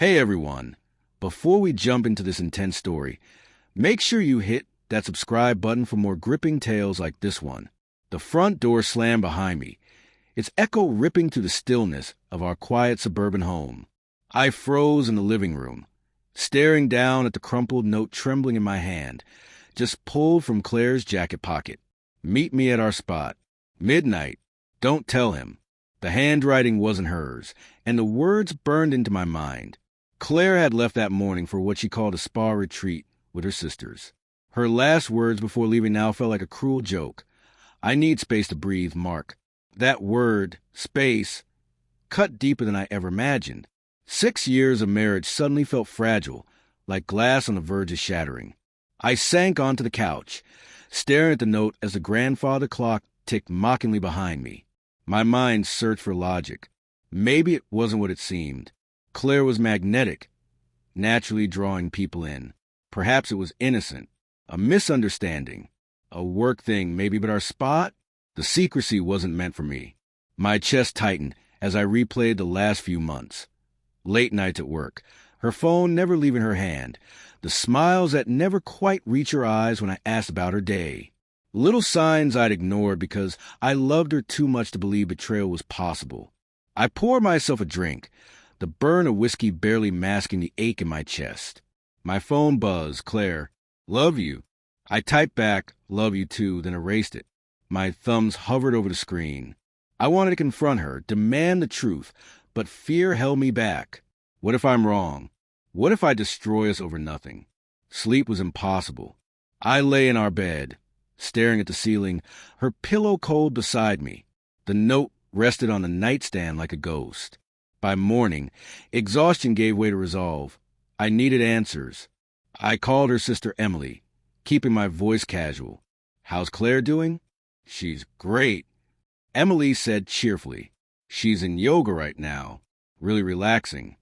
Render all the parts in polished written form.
Hey everyone, before we jump into this intense story, make sure you hit that subscribe button for more gripping tales like this one. The front door slammed behind me, its echo ripping through the stillness of our quiet suburban home. I froze in the living room, staring down at the crumpled note trembling in my hand, just pulled from Claire's jacket pocket. Meet me at our spot. Midnight. Don't tell him. The handwriting wasn't hers, and the words burned into my mind. Claire had left that morning for what she called a spa retreat with her sisters. Her last words before leaving now felt like a cruel joke. I need space to breathe, Mark. That word, space, cut deeper than I ever imagined. 6 years of marriage suddenly felt fragile, like glass on the verge of shattering. I sank onto the couch, staring at the note as the grandfather clock ticked mockingly behind me. My mind searched for logic. Maybe it wasn't what it seemed. Claire was magnetic, naturally drawing people in. Perhaps it was innocent, a misunderstanding, a work thing maybe, but our spot? The secrecy wasn't meant for me. My chest tightened as I replayed the last few months. Late nights at work, her phone never leaving her hand, the smiles that never quite reach her eyes when I asked about her day. Little signs I'd ignored because I loved her too much to believe betrayal was possible. I poured myself a drink, the burn of whiskey barely masking the ache in my chest. My phone buzzed. Claire, love you. I typed back, love you too, then erased it. My thumbs hovered over the screen. I wanted to confront her, demand the truth, but fear held me back. What if I'm wrong? What if I destroy us over nothing? Sleep was impossible. I lay in our bed, staring at the ceiling, her pillow cold beside me. The note rested on the nightstand like a ghost. By morning, exhaustion gave way to resolve. I needed answers. I called her sister Emily, keeping my voice casual. How's Claire doing? She's great. Emily said cheerfully. She's in yoga right now. Really relaxing.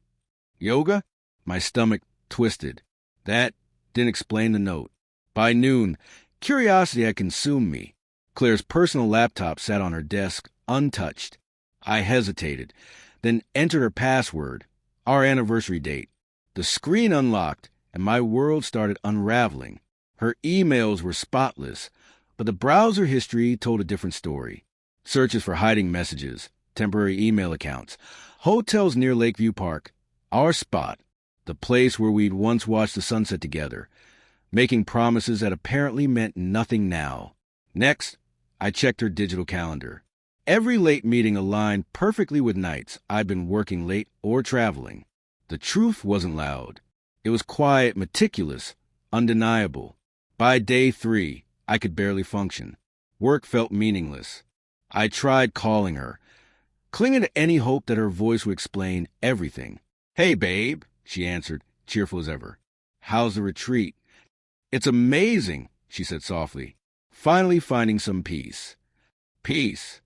Yoga? My stomach twisted. That didn't explain the note. By noon, curiosity had consumed me. Claire's personal laptop sat on her desk, untouched. I hesitated, then entered her password, our anniversary date. The screen unlocked, and my world started unraveling. Her emails were spotless, but the browser history told a different story. Searches for hiding messages, temporary email accounts, hotels near Lakeview Park, our spot, the place where we'd once watched the sunset together, making promises that apparently meant nothing now. Next, I checked her digital calendar. Every late meeting aligned perfectly with nights I'd been working late or traveling. The truth wasn't loud. It was quiet, meticulous, undeniable. By day 3, I could barely function. Work felt meaningless. I tried calling her, clinging to any hope that her voice would explain everything. Hey, babe, she answered, cheerful as ever. How's the retreat? It's amazing, she said softly, finally finding some peace. Peace.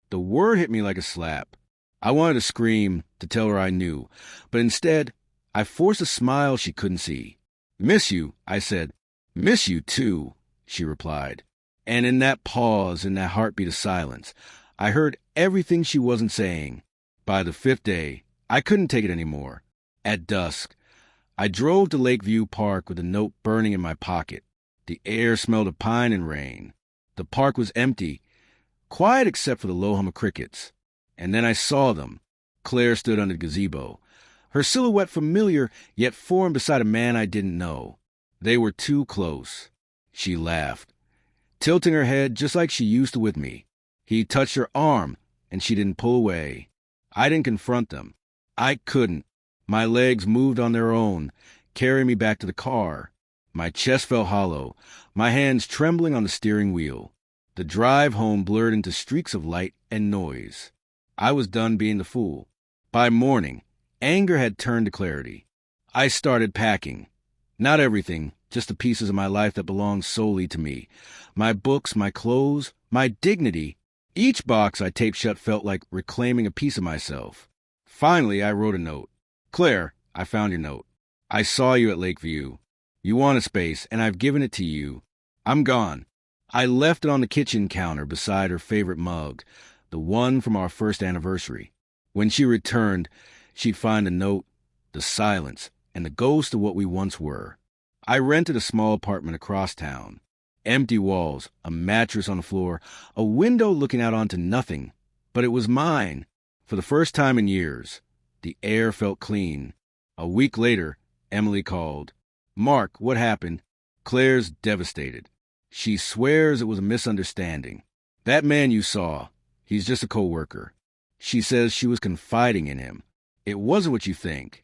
The word hit me like a slap. I wanted to scream, to tell her I knew, but instead, I forced a smile she couldn't see. Miss you, I said. Miss you too, she replied. And in that pause, in that heartbeat of silence, I heard everything she wasn't saying. By the 5th day, I couldn't take it anymore. At dusk, I drove to Lakeview Park with a note burning in my pocket. The air smelled of pine and rain. The park was empty, quiet except for the low hum of crickets. And then I saw them. Claire stood under the gazebo, her silhouette familiar yet formed beside a man I didn't know. They were too close. She laughed, tilting her head just like she used to with me. He touched her arm, and she didn't pull away. I didn't confront them. I couldn't. My legs moved on their own, carrying me back to the car. My chest felt hollow, my hands trembling on the steering wheel. The drive home blurred into streaks of light and noise. I was done being the fool. By morning, anger had turned to clarity. I started packing. Not everything, just the pieces of my life that belonged solely to me. My books, my clothes, my dignity. Each box I taped shut felt like reclaiming a piece of myself. Finally, I wrote a note. Claire, I found your note. I saw you at Lakeview. You wanted space, and I've given it to you. I'm gone. I left it on the kitchen counter beside her favorite mug, the one from our first anniversary. When she returned, she'd find the note, the silence, and the ghost of what we once were. I rented a small apartment across town. Empty walls, a mattress on the floor, a window looking out onto nothing. But it was mine. For the first time in years, the air felt clean. A week later, Emily called. "Mark, what happened?" "Claire's devastated. She swears it was a misunderstanding. That man you saw, he's just a co-worker. She says she was confiding in him. It wasn't what you think."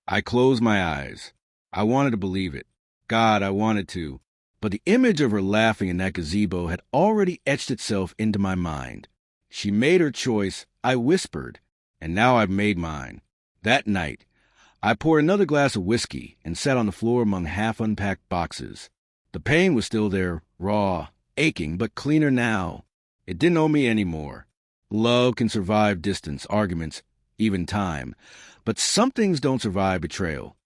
I closed my eyes. I wanted to believe it. God, I wanted to. But the image of her laughing in that gazebo had already etched itself into my mind. She made her choice, I whispered, and now I've made mine. That night, I poured another glass of whiskey and sat on the floor among half-unpacked boxes. The pain was still there, raw, aching, but cleaner now. It didn't owe me any more. Love can survive distance, arguments, even time. But some things don't survive betrayal.